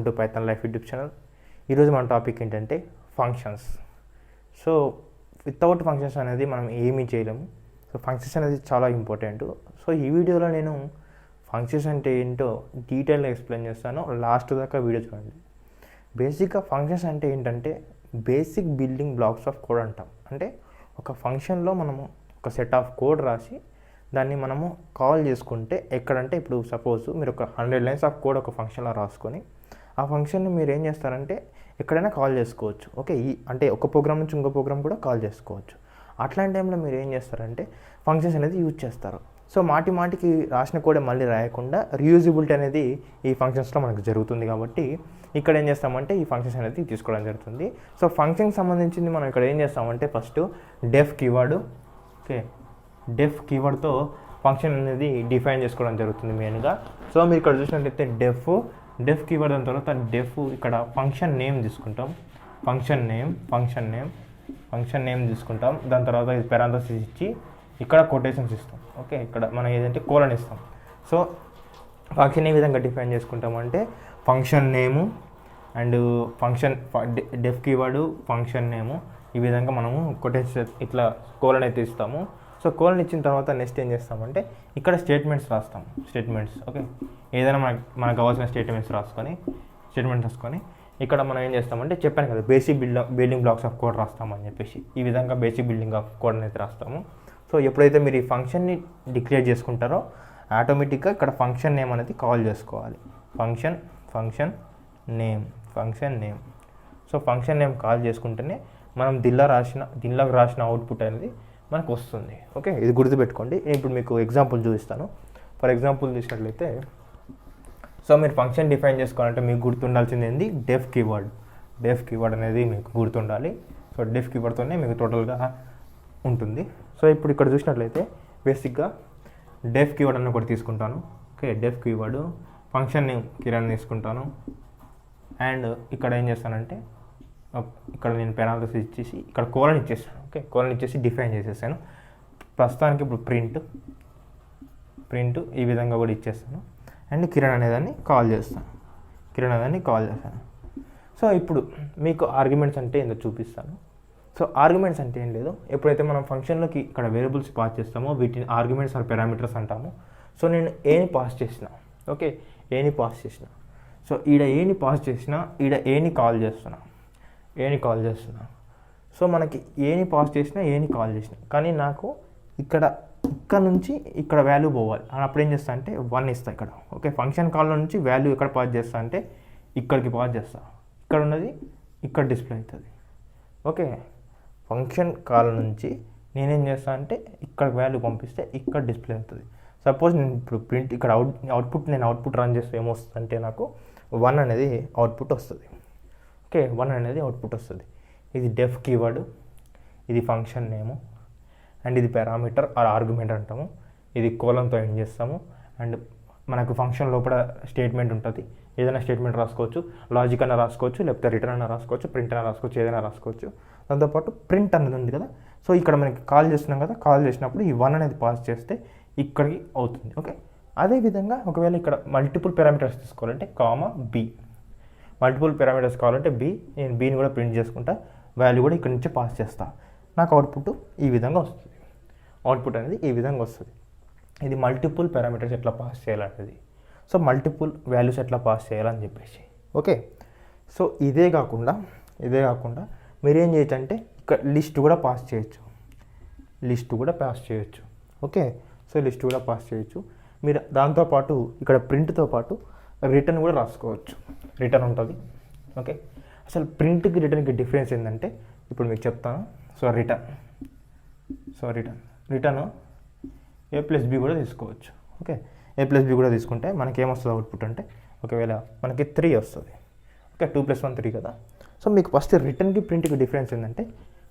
To Python life YouTube channel. ఈరోజు మన topic ఏంటంటే ఫంక్షన్స్. సో వితౌట్ ఫంక్షన్స్ అనేది మనం ఏమీ చేయలేము. సో ఫంక్షన్స్ అనేది చాలా ఇంపార్టెంట్. సో ఈ వీడియోలో నేను ఫంక్షన్స్ అంటే ఏంటో డీటెయిల్గా ఎక్స్ప్లెయిన్ చేస్తాను. లాస్ట్ దాకా వీడియో చూడండి. బేసిక్గా ఫంక్షన్స్ అంటే ఏంటంటే basic building blocks of code అంటాం. అంటే ఒక ఫంక్షన్లో మనము ఒక సెట్ ఆఫ్ కోడ్ రాసి దాన్ని మనము కాల్ చేసుకుంటే ఎక్కడంటే ఇప్పుడు సపోజ్ మీరు ఒక 100 లైన్స్ ఆఫ్ కోడ్ ఒక ఫంక్షన్లో రాసుకొని ఆ ఫంక్షన్ని మీరు ఏం చేస్తారంటే ఎక్కడైనా కాల్ చేసుకోవచ్చు. ఓకే, అంటే ఒక ప్రోగ్రామ్ నుంచి ఇంకో ప్రోగ్రామ్ కూడా కాల్ చేసుకోవచ్చు. అట్లాంటి టైంలో మీరు ఏం చేస్తారంటే ఫంక్షన్స్ అనేది యూజ్ చేస్తారు. సో మాటికి రాసిన కోడే మళ్ళీ రాయకుండా రీయూజబిలిటీ అనేది ఈ ఫంక్షన్స్లో మనకు జరుగుతుంది. కాబట్టి ఇక్కడ ఏం చేస్తామంటే ఈ ఫంక్షన్స్ అనేది తీసుకోవడం జరుగుతుంది. సో ఫంక్షన్కి సంబంధించింది మనం ఇక్కడ ఏం చేస్తామంటే ఫస్ట్ డెఫ్ కీవర్డ్, ఓకే, డెఫ్ కీవర్డ్తో ఫంక్షన్ అనేది డిఫైన్ చేసుకోవడం జరుగుతుంది మెయిన్గా. సో మీరు ఇక్కడ చూసినట్లయితే డెఫ్ కీవర్డ్ దాని తర్వాత డెఫ్ ఇక్కడ ఫంక్షన్ నేమ్ తీసుకుంటాం. ఫంక్షన్ నేమ్ తీసుకుంటాం. దాని తర్వాత ఇది పెరాంథసిస్ ఇచ్చి ఇక్కడ కొటేషన్స్ ఇస్తాం. ఓకే, ఇక్కడ మనం ఏదంటే కోలన్ ఇస్తాం. సో ఫంక్షన్ ఏ విధంగా డిఫైన్ చేసుకుంటామంటే function name and function def keyword function name ఈ విధంగా మనము కొటేషన్ ఇట్లా కోలన్ అయితే ఇస్తాము. సో కోలన్ ఇచ్చిన తర్వాత నెక్స్ట్ ఏం చేస్తామంటే ఇక్కడ స్టేట్మెంట్స్ రాస్తాం. ఓకే, ఏదైనా మనకు కావాల్సిన స్టేట్మెంట్స్ రాసుకొని ఇక్కడ మనం ఏం చేస్తామంటే చెప్పాను కదా basic building blocks of code రాస్తామని చెప్పేసి ఈ విధంగా బేసిక్ బిల్డింగ్ ఆఫ్ కోడ్ అనేది రాస్తాము. సో ఎప్పుడైతే మీరు ఈ ఫంక్షన్ని డిక్లేర్ చేసుకుంటారో ఆటోమేటిక్గా ఇక్కడ ఫంక్షన్ నేమ్ అనేది కాల్ చేసుకోవాలి. Function name. So function name call చేసుకుంటేనే మనం దీనిలో రాసిన అవుట్పుట్ అనేది మనకు వస్తుంది. ఓకే, ఇది గుర్తుపెట్టుకోండి. నేను ఇప్పుడు మీకు ఎగ్జాంపుల్ చూపిస్తాను. ఫర్ ఎగ్జాంపుల్ చూసినట్లయితే సో మీరు ఫంక్షన్ డిఫైన్ చేసుకోవాలంటే మీకు గుర్తుండాల్సింది ఏంది డెఫ్ కీవర్డ్ అనేది మీకు గుర్తుండాలి. సో డెఫ్ కీవర్డ్తోనే మీకు టోటల్గా ఉంటుంది. సో ఇప్పుడు ఇక్కడ చూసినట్లయితే బేసిక్గా డెఫ్ కీవర్డ్ అని ఒకటి తీసుకుంటాను. ఓకే, డెఫ్ కీవర్డ్ ఫంక్షన్ నేమ్ కిరణ్ తీసుకుంటాను. అండ్ ఇక్కడ ఏం చేస్తానంటే ఇక్కడ నేను పెనాల్టీస్ ఇచ్చేసి ఇక్కడ కోలన్ ఇచ్చేసాను. ఓకే, కోలన్ ఇచ్చేసి డిఫైన్ చేసేసాను. ప్రస్తుతానికి ఇప్పుడు ప్రింట్ ఈ విధంగా కూడా ఇచ్చేస్తాను. అండ్ కిరణ్ అనేదాన్ని కాల్ చేస్తాను. సో ఇప్పుడు మీకు ఆర్గ్యుమెంట్స్ అంటే ఏందో చూపిస్తాను. సో ఆర్గ్యుమెంట్స్ అంటే ఏం లేదు, ఎప్పుడైతే మనం ఫంక్షన్లోకి ఇక్కడ వేరియబుల్స్ పాస్ చేస్తామో వీటిని ఆర్గ్యుమెంట్స్ ఆర్ పారామీటర్స్ అంటాము. సో నేను ఏని పాస్ చేసిన, ఓకే, సో ఈడ ఏని పాస్ చేసిన, ఈడ ఏని కాల్ చేస్తున్నా. సో మనకి ఏని పాస్ చేసినా ఏని కాల్ చేసిన కానీ నాకు ఇక్కడ నుంచి ఇక్కడ వాల్యూ పోవాలి. అప్పుడు ఏం చేస్తా అంటే 1 ఇస్తా ఇక్కడ. ఓకే, ఫంక్షన్ కాల్లో నుంచి వాల్యూ ఎక్కడ పాస్ చేస్తా అంటే ఇక్కడికి పాస్ చేస్తా. ఇక్కడ ఉన్నది ఇక్కడ డిస్ప్లే అవుతుంది. ఓకే, ఫంక్షన్ కాల్ నుంచి నేనేం చేస్తా అంటే ఇక్కడ వాల్యూ పంపిస్తే ఇక్కడ డిస్ప్లే అవుతుంది. సపోజ్ నేను ఇప్పుడు ప్రింట్ ఇక్కడ అవుట్పుట్ రన్ చేస్తే ఏమొస్తుంది అంటే నాకు 1 అనేది అవుట్పుట్ వస్తుంది. ఓకే, 1 అనేది అవుట్పుట్ వస్తుంది. ఇది డెఫ్ కీవర్డ్, ఇది ఫంక్షన్ నేము, అండ్ ఇది పారామీటర్ ఆర్ ఆర్గ్యుమెంట్ అంటాము. ఇది కోలన్తో ఎండ్ చేస్తాము. అండ్ మనకు ఫంక్షన్ లోపల స్టేట్మెంట్ ఉంటుంది. ఏదైనా స్టేట్మెంట్ రాసుకోవచ్చు, లాజిక్ అన్న రాసుకోవచ్చు, లేకపోతే రిటర్న్ అన్న రాసుకోవచ్చు, ప్రింట్ అన్న రాసుకోవచ్చు, ఏదైనా రాసుకోవచ్చు. దాంతోపాటు ప్రింట్ అనేది ఉంది కదా. సో ఇక్కడ మనకి కాల్ చేస్తున్నాం కదా, కాల్ చేసినప్పుడు ఈ 1 అనేది పాస్ చేస్తే ఇక్కడికి అవుతుంది. ఓకే, అదేవిధంగా ఒకవేళ ఇక్కడ మల్టిపుల్ పారామీటర్స్ తీసుకోవాలంటే బి, మల్టిపుల్ పారామీటర్స్ కావాలంటే నేను బీని కూడా ప్రింట్ చేసుకుంటా, వాల్యూ కూడా ఇక్కడ నుంచి పాస్ చేస్తా. నాకు అవుట్పుట్ ఈ విధంగా వస్తుంది. ఇది మల్టిపుల్ పారామీటర్స్ ఎట్లా పాస్ చేయాలనేది. సో మల్టిపుల్ వాల్యూస్ ఎట్లా పాస్ చేయాలని చెప్పేసి. ఓకే, సో ఇదే కాకుండా మీరేం చేయొచ్చు అంటే ఇక్కడ లిస్ట్ కూడా పాస్ చేయొచ్చు. ఓకే, సో లిస్ట్ కూడా పాస్ చేయొచ్చు. మీరు దాంతోపాటు ఇక్కడ ప్రింట్తో పాటు రిటర్న్ కూడా రాసుకోవచ్చు. రిటర్న్ ఉంటుంది. ఓకే, అసలు ప్రింట్కి రిటర్న్కి డిఫరెన్స్ ఏంటంటే ఇప్పుడు మీకు చెప్తాను. సో రిటర్న్ A+B కూడా తీసుకోవచ్చు. ఓకే, A+B కూడా తీసుకుంటే మనకి ఏమొస్తుంది అవుట్పుట్ అంటే ఒకవేళ మనకి 3 వస్తుంది. ఓకే, 2 + 1 3 కదా. సో మీకు ఫస్ట్ రిటర్న్కి ప్రింట్కి డిఫరెన్స్ ఏంటంటే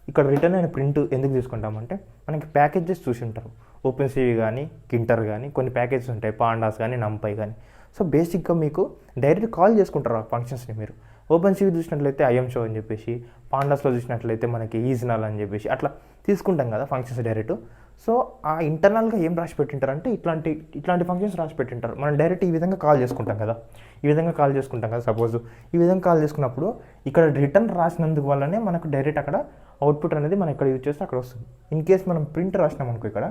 ఇక్కడ రిటర్న్ అయిన ప్రింట్ ఎందుకు తీసుకుంటామంటే మనకి ప్యాకేజెస్ చూసి ఉంటారు. ఓపెన్సివి కానీ కింటర్ కానీ కొన్ని ప్యాకేజెస్ ఉంటాయి, పాండాస్ కానీ నంపై కానీ. సో బేసిక్గా మీకు డైరెక్ట్ కాల్ చేసుకుంటారు ఆ ఫంక్షన్స్ని. మీరు ఓపెన్సివి చూసినట్లయితే ఐఎమ్ షో అని చెప్పేసి, పాండాస్లో చూసినట్లయితే మనకి ఈజ్ నల్ అని చెప్పేసి అట్లా తీసుకుంటాం కదా ఫంక్షన్స్ డైరెక్ట్. సో ఆ ఇంటర్నల్గా ఏం రాసి పెట్టింటారంటే ఇట్లాంటి ఫంక్షన్స్ రాసి పెట్టింటారు. మనం డైరెక్ట్ ఈ విధంగా కాల్ చేసుకుంటాం కదా, సపోజ్ ఈ విధంగా కాల్ చేసుకున్నప్పుడు ఇక్కడ రిటర్న్ రాసినందుకు వల్లనే మనకు డైరెక్ట్ అక్కడ అవుట్పుట్ అనేది మనం ఇక్కడ యూజ్ చేస్తే అక్కడ వస్తుంది. ఇన్ కేస్ మనం ప్రింట్ రాసినాం అనుకో ఇక్కడ,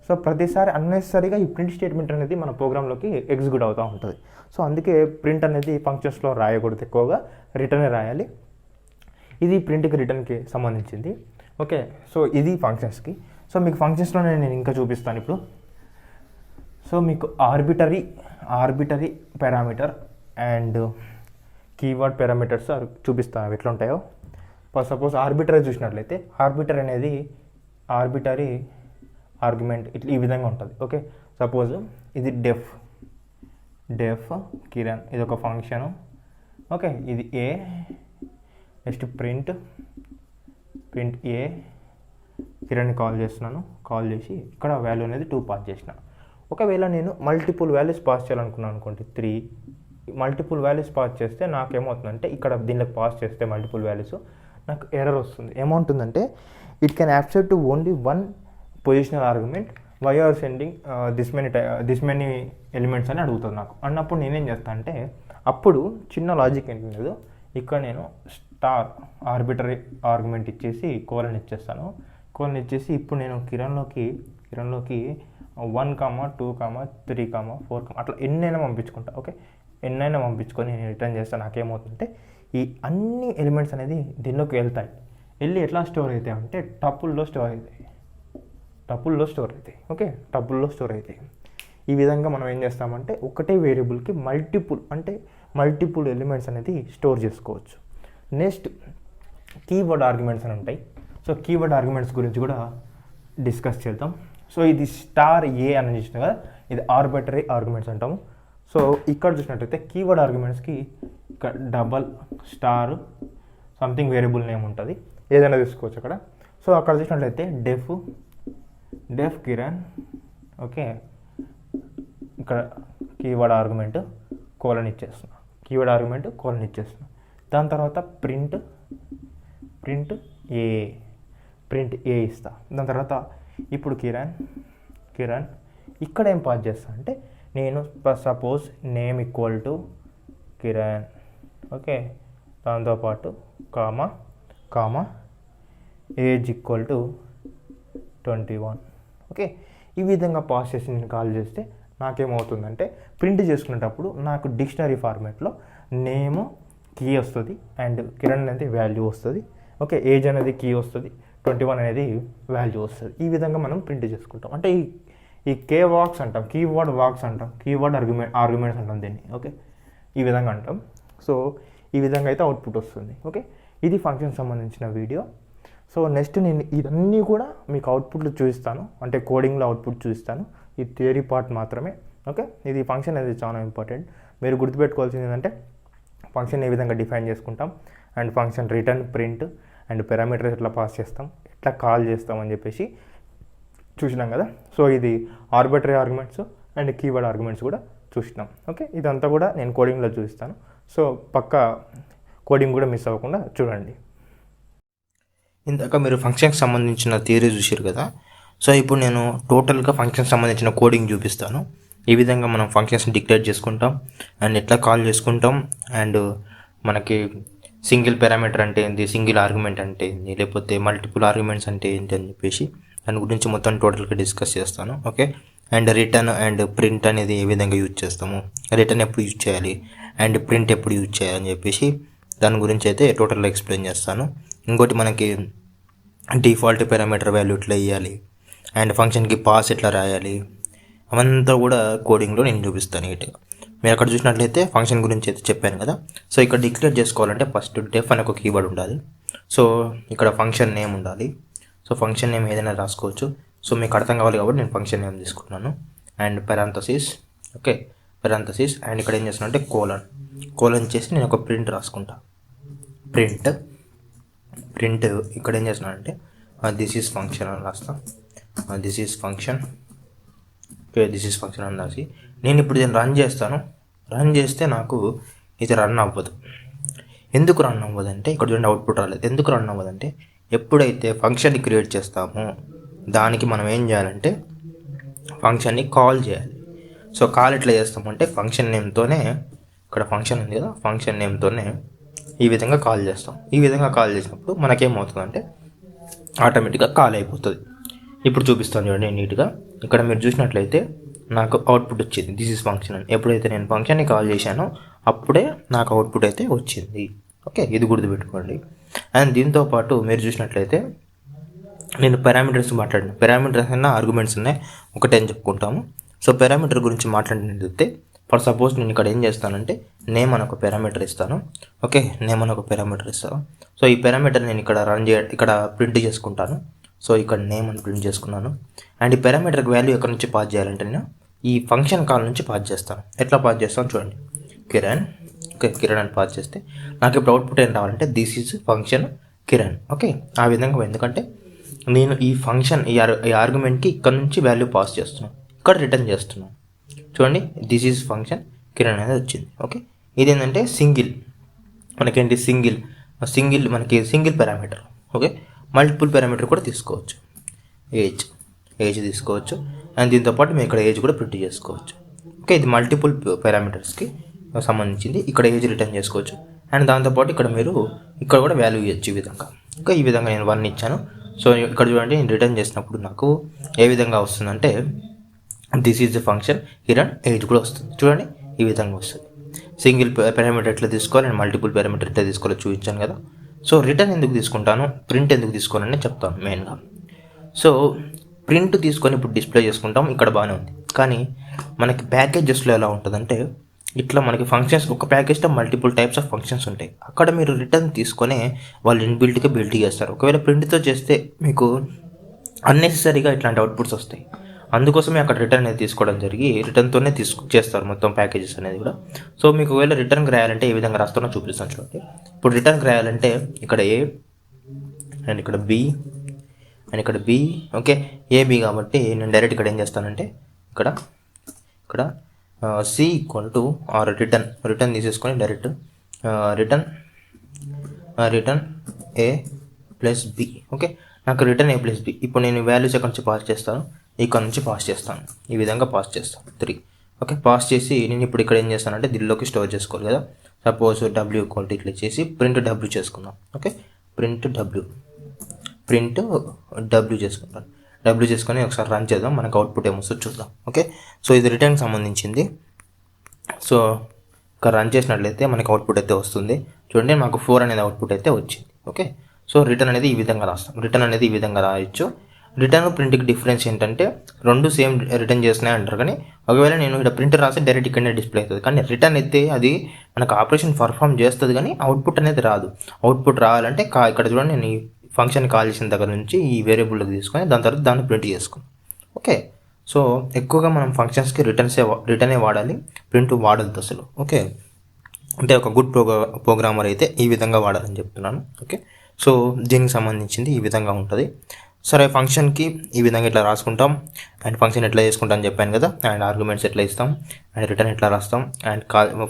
సో ప్రతిసారి అన్నెసరీగా ఈ ప్రింట్ స్టేట్మెంట్ అనేది మన ప్రోగ్రాంలోకి ఎగ్జిక్యూట్ అవుతూ ఉంటుంది. సో అందుకే ప్రింట్ అనేది ఫంక్షన్స్లో రాయకూడదు, ఎక్కువగా రిటర్నే రాయాలి. ఇది ప్రింట్కి రిటర్న్కి సంబంధించింది. ఓకే, సో ఇది ఫంక్షన్స్కి. సో మీకు ఫంక్షన్స్లో నేను ఇంకా చూపిస్తాను ఇప్పుడు. సో మీకు arbitrary parameter and keyword parameters చూపిస్తాను అవి ఎట్లా ఉంటాయో. సపోజ్ ఆర్బిటరీ చూసినట్లయితే ఆర్బిటరీ ఆర్గ్యుమెంట్ ఇట్లా ఈ విధంగా ఉంటుంది. ఓకే, సపోజ్ ఇది డెఫ్ కిరణ్, ఇది ఒక ఫంక్షను. ఓకే, ఇది ఏ, నెక్స్ట్ ప్రింట్ ఏ కిరణ్ని కాల్ చేసి ఇక్కడ వాల్యూ అనేది 2 పాస్ చేసిన. ఒకవేళ నేను మల్టిపుల్ వాల్యూస్ పాస్ చేయాలనుకున్నాను అనుకోండి, 3 మల్టిపుల్ వాల్యూస్ పాస్ చేస్తే నాకేమవుతుందంటే ఇక్కడ దీనికి పాస్ చేస్తే మల్టిపుల్ వాల్యూస్ నాకు ఎర్రర్ వస్తుంది. ఏమవుతుందంటే it can accept to only 1 positional argument, why are sending this many elements అని అడుగుతుంది నాకు. అన్నప్పుడు నేనేం చేస్తాను అంటే, అప్పుడు చిన్న లాజిక్ ఏంటి లేదు, ఇక్కడ నేను స్టార్ ఆర్బిటరీ ఆర్గ్యుమెంట్ ఇచ్చేసి కోలన్ ఇచ్చేస్తాను. కోలన్ ఇచ్చేసి ఇప్పుడు నేను కిరణ్లోకి 1, 2, 3, 4 అట్లా ఎన్నైనా పంపించుకుంటా. ఓకే, ఎన్నైనా పంపించుకొని నేను రిటర్న్ చేస్తాను. నాకేమవుతుందంటే ఈ అన్ని ఎలిమెంట్స్ అనేది దీనిలోకి వెళ్ళి ఎట్లా స్టోర్ అవుతాయి అంటే టపుల్లో స్టోర్ అవుతాయి. ఓకే, టపుల్లో స్టోర్ అవుతాయి. ఈ విధంగా మనం ఏం చేస్తామంటే ఒకటే వేరియబుల్కి మల్టిపుల్ ఎలిమెంట్స్ అనేది స్టోర్ చేసుకోవచ్చు. నెక్స్ట్ కీవర్డ్ ఆర్గ్యుమెంట్స్ అని ఉంటాయి. సో కీవర్డ్ ఆర్గ్యుమెంట్స్ గురించి కూడా డిస్కస్ చేద్దాం. సో ఇది స్టార్ ఏ అని చూసిన కదా, ఇది ఆర్బిటరీ ఆర్గ్యుమెంట్స్ అంటాము. సో ఇక్కడ చూసినట్టయితే కీవర్డ్ ఆర్గ్యుమెంట్స్కి ఇక్కడ double star something variable name ఉంటుంది, ఏదైనా తీసుకోవచ్చు అక్కడ. సో అక్కడ చూసినట్లయితే డెఫ్ కిరణ్. ఓకే, ఇక్కడ కీవర్డ్ ఆర్గ్యుమెంట్ కోలన్ ఇచ్చేస్తున్నా. దాని తర్వాత ప్రింట్ ఏ ఇస్తా. దాని తర్వాత ఇప్పుడు కిరణ్ ఇక్కడ ఏం పాస్ చేస్తా అంటే నేను suppose name equal to Kiran. Okay, దాంతోపాటు comma age equal to 21. Okay, ఈ విధంగా పాస్ చేసి నేను కాల్ చేస్తే నాకేమవుతుందంటే ప్రింట్ చేసుకునేటప్పుడు నాకు డిక్షనరీ ఫార్మాట్లో నేము కీ వస్తుంది అండ్ కిరణ్ అనేది వాల్యూ వస్తుంది. ఓకే, ఏజ్ అనేది కీ వస్తుంది, 21 అనేది వాల్యూ వస్తుంది. ఈ విధంగా మనం ప్రింట్ చేసుకుంటాం. అంటే ఈ కీవర్డ్ వాక్స్ అంటాం, కీవర్డ్ ఆర్గ్యుమెంట్స్ అంటాం దీన్ని. ఓకే, ఈ విధంగా అంటాం. సో ఈ విధంగా అయితే అవుట్పుట్ వస్తుంది. ఓకే, ఇది ఫంక్షన్ సంబంధించిన వీడియో. సో నెక్స్ట్ నేను ఇవన్నీ కూడా మీకు అవుట్పుట్లు చూపిస్తాను, అంటే కోడింగ్లో అవుట్పుట్ చూపిస్తాను. ఈ థియరీ పార్ట్ మాత్రమే. ఓకే, ఇది ఫంక్షన్ అనేది చాలా ఇంపార్టెంట్. మీరు గుర్తుపెట్టుకోవాల్సింది ఏంటంటే ఫంక్షన్ ఏ విధంగా డిఫైన్ చేసుకుంటాం and function return, print and parameters ఎట్లా పాస్ చేస్తాం, ఎట్లా కాల్ చేస్తాం అని చెప్పేసి చూసినాం కదా. సో ఇది arbitrary arguments and keyword arguments కూడా చూసినాం. ఓకే, ఇదంతా కూడా నేను కోడింగ్లో చూపిస్తాను. సో పక్కా కోడింగ్ కూడా మిస్ అవ్వకుండా చూడండి. ఇందాక మీరు ఫంక్షన్కి సంబంధించిన థియరీ చూసారు కదా. సో ఇప్పుడు నేను టోటల్గా ఫంక్షన్కి సంబంధించిన కోడింగ్ చూపిస్తాను. ఈ విధంగా మనం ఫంక్షన్స్ని డిక్లేర్ చేసుకుంటాం అండ్ ఎట్లా కాల్ చేసుకుంటాం అండ్ మనకి సింగిల్ పారామీటర్ అంటే ఏంటి, సింగిల్ ఆర్గ్యుమెంట్ అంటే ఏంటి, లేకపోతే మల్టిపుల్ ఆర్గ్యుమెంట్స్ అంటే ఏంటి అని చెప్పేసి దాని గురించి మొత్తం టోటల్గా డిస్కస్ చేస్తాను. Okay, and return and print అనేది ఏ విధంగా యూజ్ చేస్తాము, రిటర్న్ ఎప్పుడు యూజ్ చేయాలి అండ్ ప్రింట్ ఎప్పుడు యూజ్ చేయాలని చెప్పేసి దాని గురించి అయితే టోటల్గా ఎక్స్ప్లెయిన్ చేస్తాను. ఇంకోటి మనకి డిఫాల్ట్ పారామీటర్ వాల్యూ ఎట్లా ఇవ్వాలి అండ్ ఫంక్షన్కి పాస్ ఎట్లా రాయాలి అవంతా కూడా కోడింగ్లో నేను చూపిస్తాను నీట్గా. మీరు అక్కడ చూసినట్లయితే ఫంక్షన్ గురించి అయితే చెప్పాను కదా. సో ఇక్కడ డిక్లేర్ చేసుకోవాలంటే ఫస్ట్ డెఫ్ అనే ఒక కీవర్డ్ ఉండాలి. సో ఇక్కడ ఫంక్షన్ నేమ్ ఉండాలి. సో ఫంక్షన్ నేమ్ ఏదైనా రాసుకోవచ్చు. సో మీకు అర్థం కావాలి కాబట్టి నేను ఫంక్షన్ నేమ్ తీసుకున్నాను and parenthesis. Okay, parenthesis and ఇక్కడ ఏం చేస్తున్నా అంటే కోలన్ చేసి నేను ఒక ప్రింట్ రాసుకుంటా. ప్రింట్ ఇక్కడ ఏం చేస్తున్నాను అంటే దిస్ ఈజ్ ఫంక్షన్ అని రాస్తా. This is function. Okay, this is function అని రాసి నేను ఇప్పుడు దీన్ని రన్ చేస్తాను. రన్ చేస్తే నాకు ఇది రన్ అవ్వదు. ఎందుకు రన్ అవ్వదంటే ఇక్కడ చూడండి అవుట్పుట్ రాలేదు. ఎందుకు రన్ అవ్వదంటే ఎప్పుడైతే ఫంక్షన్ని క్రియేట్ చేస్తామో దానికి మనం ఏం చేయాలంటే ఫంక్షన్ని కాల్ చేయాలి. సో కాల్ ఎట్లా చేస్తామంటే ఫంక్షన్ నేమ్తోనే, ఇక్కడ ఫంక్షన్ ఉంది కదా, ఫంక్షన్ నేమ్తోనే ఈ విధంగా కాల్ చేస్తాం. ఈ విధంగా కాల్ చేసినప్పుడు మనకేమవుతుందంటే ఆటోమేటిక్గా కాల్ అయిపోతుంది. ఇప్పుడు చూపిస్తాను చూడండి నీట్గా. ఇక్కడ మీరు చూసినట్లయితే నాకు అవుట్పుట్ వచ్చింది, దిస్ ఈజ్ ఫంక్షన్ అని. ఎప్పుడైతే నేను ఫంక్షన్ని కాల్ చేశానో అప్పుడే నాకు అవుట్పుట్ అయితే వచ్చింది. ఓకే, ఇది గుర్తుపెట్టుకోండి. అండ్ దీంతోపాటు మీరు చూసినట్లయితే నేను పారామీటర్స్ మాట్లాడిన, పారామీటర్స్ అన్న ఆర్గ్యుమెంట్స్ ఉన్నాయి, ఒకటే అని చెప్పుకుంటాము. సో పారామీటర్ గురించి మాట్లాడినట్లయితే ఫర్ సపోజ్ నేను ఇక్కడ ఏం చేస్తానంటే నేమ్ అని ఒక పారామీటర్ ఇస్తాను. ఓకే, నేమ్ అని ఒక పారామీటర్ ఇస్తాను. సో ఈ పారామీటర్ నేను ఇక్కడ ఇక్కడ ప్రింట్ చేసుకుంటాను. సో ఇక్కడ నేమ్ అని ప్రింట్ చేసుకున్నాను. అండ్ ఈ పారామీటర్కి వాల్యూ ఎక్కడి నుంచి పాస్ చేయాలంటే నేను ఈ ఫంక్షన్ కాల్ నుంచి పాస్ చేస్తాను. ఎట్లా పాస్ చేస్తాను చూడండి, కిరణ్. ఓకే, కిరణ్ అని పాస్ చేస్తే నాకు ఇప్పుడు అవుట్పుట్ ఏం రావాలంటే this is function Kiran. Okay, ఆ విధంగా, ఎందుకంటే నేను ఈ ఫంక్షన్ ఈ ఆర్గ్యుమెంట్కి ఇక్కడ నుంచి వాల్యూ పాస్ చేస్తున్నాను, ఇక్కడ రిటర్న్ చేస్తున్నాను. చూడండి, దిస్ ఈజ్ ఫంక్షన్ కిరణ్ అనేది వచ్చింది. ఓకే, ఇది ఏంటంటే సింగిల్, మనకేంటి సింగిల్ మనకి single parameter. Okay, multiple parameter కూడా తీసుకోవచ్చు, ఏజ్ తీసుకోవచ్చు. అండ్ దీంతోపాటు మేము ఇక్కడ ఏజ్ కూడా ప్రింట్ చేసుకోవచ్చు. ఓకే, ఇది మల్టిపుల్ పారామీటర్స్కి సంబంధించింది. ఇక్కడ ఏజ్ రిటర్న్ చేసుకోవచ్చు. అండ్ దాంతోపాటు ఇక్కడ మీరు ఇక్కడ కూడా వాల్యూ ఇవ్వచ్చు ఈ విధంగా. ఓకే, ఈ విధంగా నేను 1 ఇచ్చాను. సో ఇక్కడ చూడండి, నేను రిటర్న్ చేసినప్పుడు నాకు ఏ విధంగా వస్తుందంటే this is the function Kiran, age కూడా వస్తుంది. చూడండి, ఈ విధంగా వస్తుంది. సింగిల్ పారామీటర్ ఎట్లా తీసుకోవాలి అండ్ మల్టిపుల్ పారామీటర్ ఎట్లా తీసుకోవాలో చూపించాను కదా. సో రిటర్న్ ఎందుకు తీసుకుంటాను, ప్రింట్ ఎందుకు తీసుకోవాలని చెప్తాను మెయిన్గా. సో ప్రింట్ తీసుకొని ఇప్పుడు డిస్ప్లే చేసుకుంటాం, ఇక్కడ బాగానే ఉంది. కానీ మనకి ప్యాకేజెస్లో ఎలా ఉంటుందంటే ఇట్లా మనకి ఫంక్షన్స్, ఒక ప్యాకేజ్లో మల్టిపుల్ టైప్స్ ఆఫ్ ఫంక్షన్స్ ఉంటాయి. అక్కడ మీరు రిటర్న్ తీసుకొని వాళ్ళు ఇన్బిల్ట్గా బిల్డ్ చేస్తారు. ఒకవేళ ప్రింట్తో చేస్తే మీకు అన్నెసెసరీగా ఇట్లాంటి అవుట్పుట్స్ వస్తాయి. అందుకోసమే అక్కడ రిటర్న్ అనేది తీసుకోవడం జరిగి రిటర్న్తోనే చేస్తారు మొత్తం ప్యాకేజెస్ అనేది కూడా. సో మీకు ఒకవేళ రిటర్న్కి రాయాలంటే ఏ విధంగా రాస్తానో చూపిస్తాను చూడండి. ఇప్పుడు రిటర్న్కి రాయాలంటే ఇక్కడ ఏ అండ్ ఇక్కడ బి అండ్ ఇక్కడ బి. ఓకే, ఏబి కాబట్టి నేను డైరెక్ట్ ఇక్కడ ఏం చేస్తానంటే ఇక్కడ C equal to or return తీసేసుకొని direct return A plus B. Okay, నాకు రిటర్న్ ఏ ప్లస్ బి. ఇప్పుడు నేను వాల్యూస్ ఎక్కడి నుంచి పాస్ చేస్తాను, ఇక్కడ నుంచి పాస్ చేస్తాను. ఈ విధంగా పాస్ చేస్తాను 3. ఓకే, పాస్ చేసి నేను ఇప్పుడు ఇక్కడ ఏం చేస్తానంటే దీనిలోకి స్టోర్ చేసుకోవాలి కదా. సపోజ్ డబ్ల్యూ ఈక్వల్ టు ఇట్లా చేసి ప్రింట్ డబ్ల్యూ చేసుకుందాం. ఓకే, ప్రింట్ డబ్ల్యూ చేసుకుంటాను. డబ్ల్యూ చేసుకొని ఒకసారి రన్ చేద్దాం, మనకు అవుట్పుట్ ఏమొస్తుందో చూద్దాం. ఓకే, సో ఇది రిటర్న్కి సంబంధించింది. సో ఇక్కడ రన్ చేసినట్లయితే మనకి అవుట్పుట్ అయితే వస్తుంది. చూడండి, మాకు 4 అనేది అవుట్పుట్ అయితే వచ్చింది. ఓకే, సో రిటర్న్ అనేది ఈ విధంగా రాస్తాం. రిటర్న్ అనేది ఈ విధంగా రాయొచ్చు. రిటర్న్ ప్రింట్కి డిఫరెన్స్ ఏంటంటే రెండు సేమ్ రిటర్న్ చేస్తున్నాయి అంటారు. కానీ ఒకవేళ నేను ఇక్కడ ప్రింట్ రాస్తే డైరెక్ట్ ఇక్కడనే డిస్ప్లే అవుతుంది. కానీ రిటర్న్ అయితే అది మనకు ఆపరేషన్ పర్ఫామ్ చేస్తుంది కానీ అవుట్పుట్ అనేది రాదు. అవుట్పుట్ రావాలంటే ఇక్కడ చూడండి, నేను ఈ ఫంక్షన్ కాల్ చేసిన దగ్గర నుంచి ఈ వేరియబుల్కి తీసుకొని దాని తర్వాత దాన్ని ప్రింట్ చేసుకున్నాను. ఓకే, సో ఎక్కువగా మనం ఫంక్షన్స్కి రిటర్నే వాడాలి, ప్రింట్ వాడద్దు అసలు. ఓకే, అంటే ఒక గుడ్ ప్రోగ్రామర్ అయితే ఈ విధంగా వాడాలని చెప్తున్నాను. ఓకే, సో దీనికి సంబంధించింది ఈ విధంగా ఉంటుంది. సరే, ఫంక్షన్కి ఈ విధంగా ఇట్లా రాసుకుంటాం. అండ్ ఫంక్షన్ ఎట్లా చేసుకుంటాం అని చెప్పాను కదా. అండ్ ఆర్గ్యుమెంట్స్ ఎట్లా ఇస్తాం అండ్ రిటర్న్ ఎట్లా రాస్తాం అండ్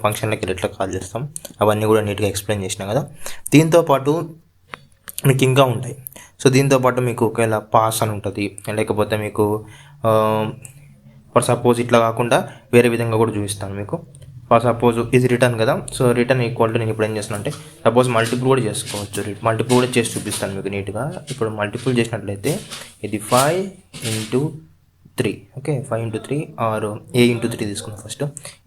ఫంక్షన్లకి ఎట్లా కాల్ చేస్తాం అవన్నీ కూడా నీట్గా ఎక్స్ప్లెయిన్ చేసినాం కదా. దీంతోపాటు మీకు ఇంకా ఉంటాయి. సో దీంతోపాటు మీకు ఒకవేళ పాస్ అని ఉంటుంది, లేకపోతే మీకు ఫర్ సపోజ్ ఇట్లా కాకుండా వేరే విధంగా కూడా చూపిస్తాను మీకు. ఫర్ సపోజ్ ఇది రిటర్న్ కదా. సో రిటర్న్ ఈక్వల్ టు నేను ఇప్పుడు ఏం చేస్తాను అంటే సపోజ్ మల్టిపుల్ కూడా చేసుకోవచ్చు. మల్టిపుల్ కూడా చేసి చూపిస్తాను మీకు నీట్గా. ఇప్పుడు మల్టిపుల్ చేసినట్లయితే ఇది 5 × 3. ఓకే, 5 × 3 ఆర్ ఏ × 3 తీసుకున్నాను. ఫస్ట్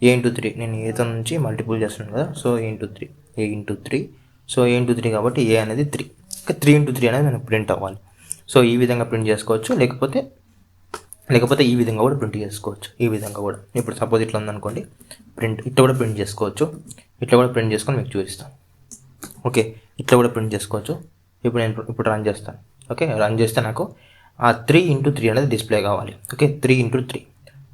ఏ × 3 నేను ఏతో నుంచి మల్టిపుల్ చేస్తున్నాను కదా. సో ఏ × 3 సో ఏ × 3 కాబట్టి ఏ అనేది 3. 3 × 3 అనేది మనకు ప్రింట్ అవ్వాలి. సో ఈ విధంగా ప్రింట్ చేసుకోవచ్చు, లేకపోతే ఈ విధంగా కూడా ప్రింట్ చేసుకోవచ్చు. ఈ విధంగా కూడా ఇప్పుడు సపోజ్ ఇట్లా ఉందనుకోండి, ప్రింట్ ఇట్లా కూడా ప్రింట్ చేసుకోవచ్చు. ఇట్లా కూడా ప్రింట్ చేసుకొని మీకు చూపిస్తాను. ఓకే, ఇట్లా కూడా ప్రింట్ చేసుకోవచ్చు. ఇప్పుడు రన్ చేస్తాను. ఓకే, రన్ చేస్తే నాకు ఆ 3 × 3 అనేది డిస్ప్లే కావాలి. ఓకే, 3 ×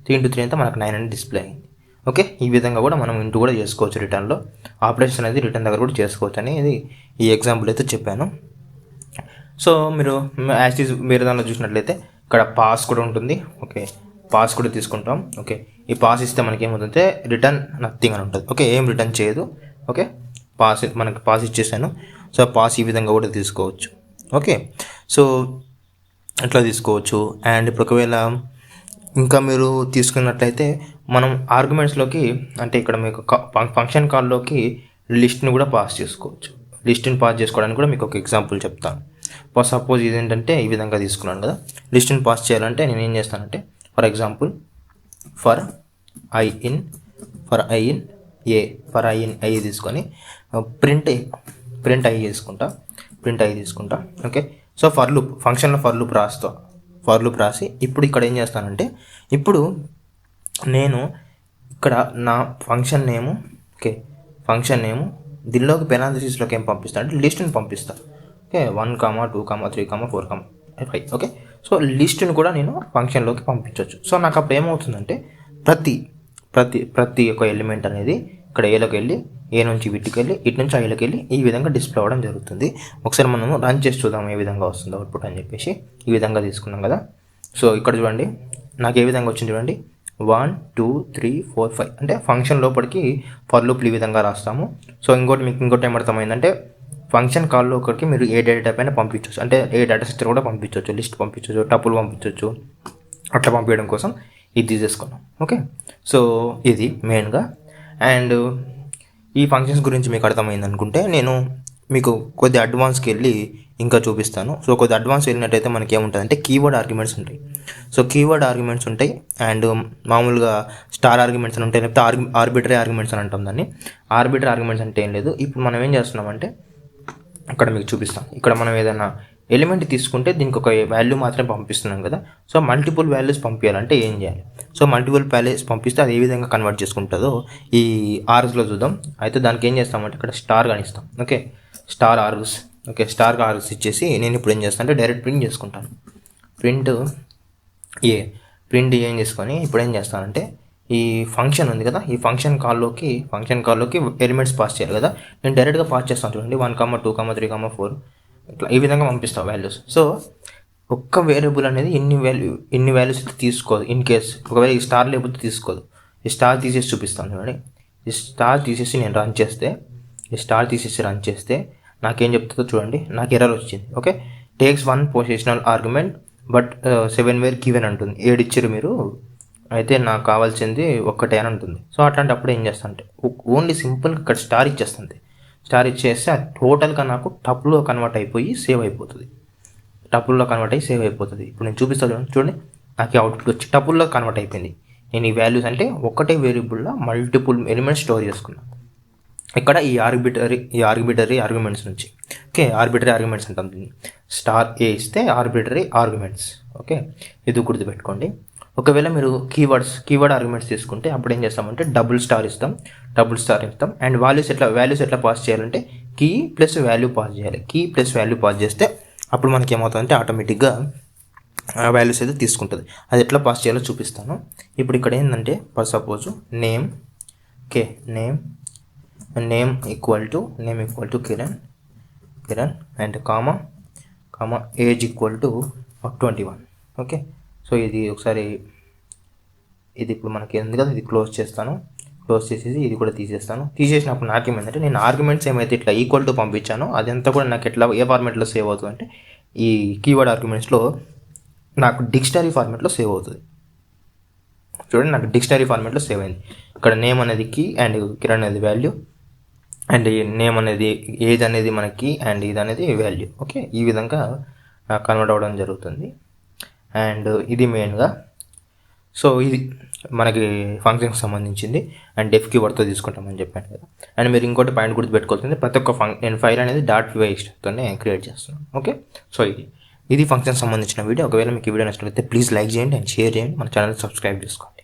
3 అంతా మనకు 9 అనేది డిస్ప్లే అయింది. ఓకే, ఈ విధంగా కూడా మనం ఇంటూ కూడా చేసుకోవచ్చు. రిటర్న్లో ఆపరేషన్ అనేది రిటర్న్ దగ్గర కూడా చేసుకోవచ్చు అనేది ఈ ఎగ్జాంపుల్ అయితే చెప్పాను. సో మీరు మీరు దానిలో చూసినట్లయితే ఇక్కడ పాస్ కూడా ఉంటుంది. ఓకే, పాస్ కూడా తీసుకుంటాం. ఓకే, ఈ పాస్ ఇస్తే మనకి ఏమవుతుందంటే రిటర్న్ నథింగ్ అని ఉంటుంది. ఓకే, ఏం రిటర్న్ చేయదు. ఓకే, మనకి పాస్ ఇచ్చేసాను. సో పాస్ ఈ విధంగా కూడా తీసుకోవచ్చు. ఓకే, సో ఇట్లా తీసుకోవచ్చు. అండ్ ఇప్పుడు ఒకవేళ ఇంకా మీరు తీసుకున్నట్లయితే మనం ఆర్గ్యుమెంట్స్లోకి అంటే ఇక్కడ మీకు ఫంక్షన్ కాల్లోకి లిస్ట్ని కూడా పాస్ చేసుకోవచ్చు. లిస్ట్ని పాస్ చేసుకోవడానికి కూడా మీకు ఒక ఎగ్జాంపుల్ చెప్తాను. సపోజ్ ఇదేంటంటే ఈ విధంగా తీసుకున్నాను కదా, లిస్ట్ని పాస్ చేయాలంటే నేను ఏం చేస్తానంటే for example for I in a తీసుకొని ప్రింట్ ఐ తీసుకుంటా. ఓకే, సో ఫర్ లూప్ ఫంక్షన్లో ఫర్ లూప్ రాసి ఇప్పుడు ఇక్కడ ఏం చేస్తానంటే ఇప్పుడు నేను ఇక్కడ నా ఫంక్షన్ నేము దీనిలోకి పెనాలిసిస్లోకి ఏం పంపిస్తాను అంటే లిస్ట్ని పంపిస్తాను. ఓకే, 1, 2, 3, 4, 5. ఓకే, సో లిస్ట్ని కూడా నేను ఫంక్షన్లోకి పంపించవచ్చు. సో నాకు అప్పుడు ఏమవుతుందంటే ప్రతి ఒక్క ఎలిమెంట్ అనేది ఇక్కడ ఏలోకి వెళ్ళి ఏ నుంచి వీటికి వెళ్ళి ఇటు నుంచి ఐలోకి వెళ్ళి ఈ విధంగా డిస్ప్లే అవ్వడం జరుగుతుంది. ఒకసారి మనము రన్ చేసి చూద్దాం ఏ విధంగా వస్తుందో అవుట్పుట్ అని చెప్పేసి. ఈ విధంగా తీసుకున్నాం కదా. సో ఇక్కడ చూడండి నాకు ఏ విధంగా వచ్చింది చూడండి, 1, 2, 3, 4, 5 అంటే ఫంక్షన్ లోపలికి ఫర్ లూప్లు ఈ విధంగా రాస్తాము. సో ఇంకోటి ఏమర్థమైందంటే ఫంక్షన్ కాల్లో ఒకరికి మీరు ఏ డేటా టైప్ అయినా పంపించవచ్చు, అంటే ఏ డేటా స్ట్రక్చర్ కూడా పంపించవచ్చు, లిస్ట్ పంపించవచ్చు, టపుల్ పంపించవచ్చు. అట్లా పంపించడం కోసం ఇది తీసేసుకున్నాం. ఓకే, సో ఇది మెయిన్గా. అండ్ ఈ ఫంక్షన్స్ గురించి మీకు అర్థమైంది అనుకుంటే నేను మీకు కొద్ది అడ్వాన్స్కి వెళ్ళి ఇంకా చూపిస్తాను. సో కొద్ది అడ్వాన్స్ వెళ్ళినట్టయితే మనకి ఏముంటుందంటే కీవర్డ్ ఆర్గ్యుమెంట్స్ ఉంటాయి. సో కీవర్డ్ ఆర్గ్యుమెంట్స్ ఉంటాయి అండ్ మామూలుగా స్టార్ ఆర్గ్యుమెంట్స్ అని ఉంటాయి, లేకపోతే ఆర్బిటరీ ఆర్గ్యుమెంట్స్ అని అంటాం దాన్ని. ఆర్బిటరీ ఆర్గ్యుమెంట్స్ అంటే ఏం లేదు, ఇప్పుడు మనం ఏం చేస్తున్నామంటే ఇక్కడ మీకు చూపిస్తాం. ఇక్కడ మనం ఏదైనా ఎలిమెంట్ తీసుకుంటే దీనికి ఒక వాల్యూ మాత్రమే పంపిస్తున్నాం కదా. సో మల్టిపుల్ వాల్యూస్ పంపించాలంటే ఏం చేయాలి? సో మల్టిపుల్ వాల్యూస్ పంపిస్తే అది ఏ విధంగా కన్వర్ట్ చేసుకుంటుందో ఈ ఆర్గ్స్లో చూద్దాం. అయితే దానికి ఏం చేస్తామంటే ఇక్కడ స్టార్ కానిస్తాం. ఓకే, స్టార్ ఆర్గ్స్ ఇచ్చేసి నేను ఇప్పుడు ఏం చేస్తాను అంటే డైరెక్ట్ ప్రింట్ చేసుకుంటాను. ప్రింట్ ఏం చేసుకొని ఇప్పుడు ఏం చేస్తానంటే ఈ ఫంక్షన్ ఉంది కదా, ఈ ఫంక్షన్ కాల్లోకి ఎలిమెంట్స్ పాస్ చేయాలి కదా. నేను డైరెక్ట్గా పాస్ చేస్తాను చూడండి, 1, 2, 3, 4 ఇట్లా ఈ విధంగా పంపిస్తాను వాల్యూస్. సో ఒక్క వేరియబుల్ అనేది ఎన్ని వాల్యూస్ అయితే తీసుకోదు. ఇన్ కేస్ ఒకవేళ ఈ స్టార్ లేకపోతే తీసుకోదు. ఈ స్టార్ తీసేసి చూపిస్తాను చూడండి. ఈ స్టార్ తీసేసి నేను రన్ చేస్తే నాకేం చెప్తుందో చూడండి. నాకు ఎర్రర్ వచ్చింది. Okay, takes 1 positional argument but 7 wear given అంటుంది. 7 ఇచ్చారు మీరు, అయితే నాకు కావాల్సింది ఒక్కటే అని ఉంటుంది. సో అట్లాంటప్పుడు ఏం చేస్తా అంటే ఓన్లీ సింపుల్గా ఇక్కడ స్టార్ ఇచ్చేస్తుంది. స్టార్ ఇచ్చేస్తే అది టోటల్గా నాకు టపుల్లో కన్వర్ట్ అయిపోయి సేవ్ అయిపోతుంది. ఇప్పుడు నేను చూపిస్తాను చూడండి, నాకు అవుట్పుట్ వచ్చి టపుల్లో కన్వర్ట్ అయిపోయింది. నేను ఈ వాల్యూస్ అంటే ఒకటే వేరియబుల్లో మల్టిపుల్ ఎలిమెంట్స్ స్టోర్ చేసుకున్నాను. ఇక్కడ ఈ ఆర్బిటరీ ఆర్గ్యుమెంట్స్ నుంచి. ఓకే, ఆర్బిటరీ ఆర్గ్యుమెంట్స్ అంటాం దీన్ని. స్టార్ ఏ ఇస్తే ఆర్బిటరీ ఆర్గ్యుమెంట్స్. ఓకే, ఇది గుర్తుపెట్టుకోండి. ఒకవేళ మీరు కీవర్డ్ ఆర్గ్యుమెంట్స్ తీసుకుంటే అప్పుడు ఏం చేస్తామంటే డబుల్ స్టార్ ఇస్తాం అండ్ వాల్యూస్ ఎట్లా పాస్ చేయాలంటే కీ ప్లస్ వాల్యూ పాస్ చేస్తే అప్పుడు మనకి ఏమవుతుందంటే ఆటోమేటిక్గా వాల్యూస్ అయితే తీసుకుంటుంది. అది ఎట్లా పాస్ చేయాలో చూపిస్తాను. ఇప్పుడు ఇక్కడ ఏంటంటే for suppose name equal to Kiran and comma age equal to 21. Okay, so ఇది ఒకసారి ఇప్పుడు మనకి ఉంది కదా, ఇది క్లోజ్ చేసేసి ఇది కూడా తీసేసినప్పుడు నాకేమైందంటే నేను ఆర్గ్యుమెంట్స్ ఏమైతే ఇట్లా ఈక్వల్ టు పంపించానో అదంతా కూడా నాకు ఎట్లా ఏ ఫార్మాట్లో సేవ్ అవుతుంది అంటే ఈ కీవర్డ్ ఆర్గ్యుమెంట్స్లో నాకు డిక్షనరీ ఫార్మాట్లో సేవ్ అవుతుంది. చూడండి, నాకు డిక్షనరీ ఫార్మాట్లో సేవ్ అయింది. ఇక్కడ నేమ్ అనేది కీ అండ్ కిరణ్ అనేది వాల్యూ అండ్ నేమ్ అనేది ఏజ్ అనేది మనకి అండ్ ఇది అనేది వాల్యూ. ఓకే, ఈ విధంగా కన్వర్ట్ అవ్వడం జరుగుతుంది. అండ్ ఇది మెయిన్గా. సో ఇది మనకి ఫంక్షన్కి సంబంధించింది అండ్ డెఫ్ కీవర్డ్తో తీసుకుంటామని చెప్పాను కదా. అండ్ మీరు ఇంకోటి పాయింట్ గుర్తుపెట్టుకోవాల్సింది, ప్రతి ఒక్క నేను ఫైల్ అనేది .py/తోనే క్రియేట్ చేస్తున్నాను. ఓకే, సో ఇది ఫంక్షన్ సంబంధించిన వీడియో. ఒకవేళ మీకు ఈ వీడియో నచ్చినట్లయితే ప్లీజ్ లైక్ చేయండి అండ్ షేర్ చేయండి. మన ఛానల్ సబ్స్క్రైబ్ చేసుకోండి.